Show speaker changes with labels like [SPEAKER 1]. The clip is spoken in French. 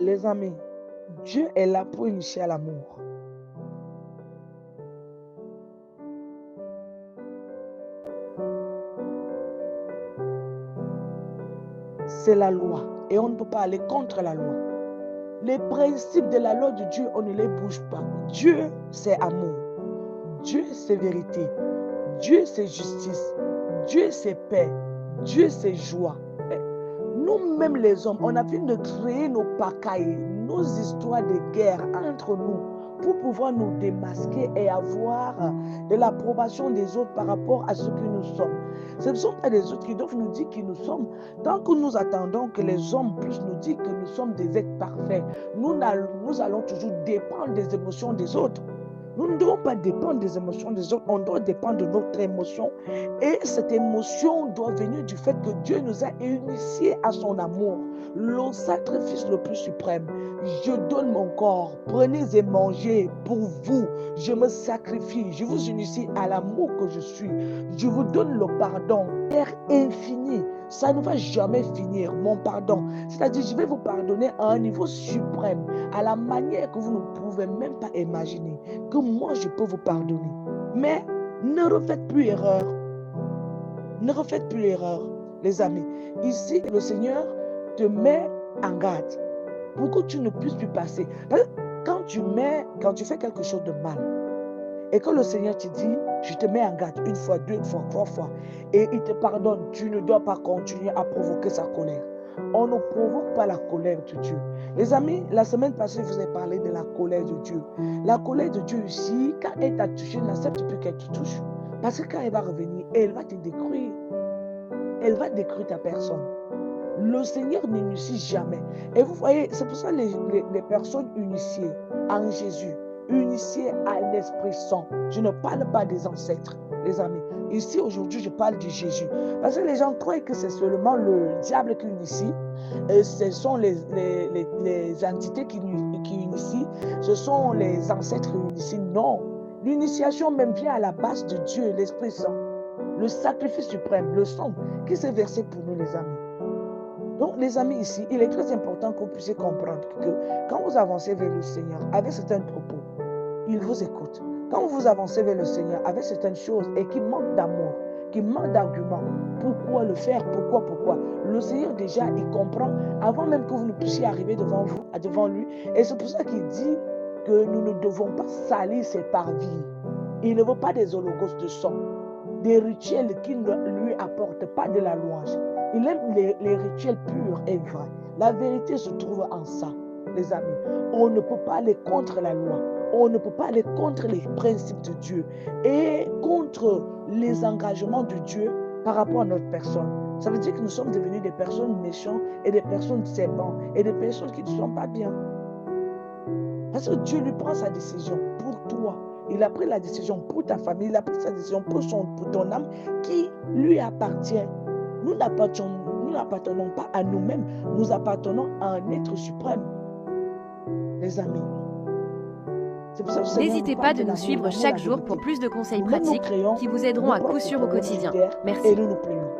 [SPEAKER 1] Les amis, Dieu est là pour initier à l'amour. C'est la loi et on ne peut pas aller contre la loi. Les principes de la loi de Dieu, on ne les bouge pas. Dieu, c'est amour. Dieu, c'est vérité. Dieu, c'est justice. Dieu, c'est paix. Dieu, c'est joie. Nous-mêmes les hommes, on a fini de créer nos pacailles, nos histoires de guerre entre nous pour pouvoir nous démasquer et avoir de l'approbation des autres par rapport à ce que nous sommes. Ce ne sont pas les autres qui doivent nous dire qui nous sommes. Tant que nous attendons que les hommes puissent nous dire que nous sommes des êtres parfaits, nous allons toujours dépendre des émotions des autres. Nous ne devons pas dépendre des émotions des autres, on doit dépendre de notre émotion. Et cette émotion doit venir du fait que Dieu nous a initiés à son amour, le sacrifice le plus suprême. Je donne mon corps, prenez et mangez pour vous. Je me sacrifie, je vous initie à l'amour que je suis. Je vous donne le pardon, Père infini. Ça ne va jamais finir, mon pardon. C'est-à-dire, je vais vous pardonner à un niveau suprême, à la manière que vous ne pouvez même pas imaginer, que moi, je peux vous pardonner. Mais ne refaites plus erreur. Ne refaites plus l'erreur, les amis. Ici, le Seigneur te met en garde pour que tu ne puisses plus passer. Parce que quand tu fais quelque chose de mal, et que le Seigneur te dit, je te mets en garde une fois, deux fois, trois fois, et il te pardonne, tu ne dois pas continuer à provoquer sa colère. On ne provoque pas la colère de Dieu. Les amis, la semaine passée, je vous ai parlé de la colère de Dieu. La colère de Dieu ici, quand elle t'a touché, n'accepte plus qu'elle te touche. Parce que quand elle va revenir, elle va te détruire. Elle va détruire ta personne. Le Seigneur n'initie jamais. Et vous voyez, c'est pour ça que les personnes initiées en Jésus, initiées à l'Esprit Saint. Je ne parle pas des ancêtres, les amis. Ici, aujourd'hui, je parle de Jésus. Parce que les gens croient que c'est seulement le diable qui initie. Et ce sont les entités qui initient. Ce sont les ancêtres qui initient. Non. L'initiation même vient à la base de Dieu, l'Esprit Saint. Le sacrifice suprême, le sang qui s'est versé pour nous, les amis. Donc, les amis, ici, il est très important que vous puissiez comprendre que quand vous avancez vers le Seigneur avec certains propos, il vous écoute. Quand vous avancez vers le Seigneur avec certaines choses et qui manquent d'amour, qui manquent d'arguments, pourquoi le faire, pourquoi le Seigneur déjà, il comprend avant même que vous ne puissiez arriver devant lui. Et c'est pour ça qu'il dit que nous ne devons pas salir ses parvis. Il ne veut pas des holocaustes de sang, des rituels qui ne lui apportent pas de la louange. Il aime les rituels purs et vrais. La vérité se trouve en ça, les amis. On ne peut pas aller contre la loi. On ne peut pas aller contre les principes de Dieu et contre les engagements de Dieu par rapport à notre personne. Ça veut dire que nous sommes devenus des personnes méchantes et des personnes serpents et des personnes qui ne sont pas bien. Parce que Dieu lui prend sa décision pour toi. Il a pris la décision pour ta famille. Il a pris sa décision pour ton âme qui lui appartient. Nous n'appartenons pas à nous-mêmes. Nous appartenons à un être suprême. Les amis.
[SPEAKER 2] N'hésitez pas de nous suivre chaque jour pour plus de conseils pratiques qui vous aideront à coup sûr au quotidien. Merci.
[SPEAKER 1] Et nous nous plaignons.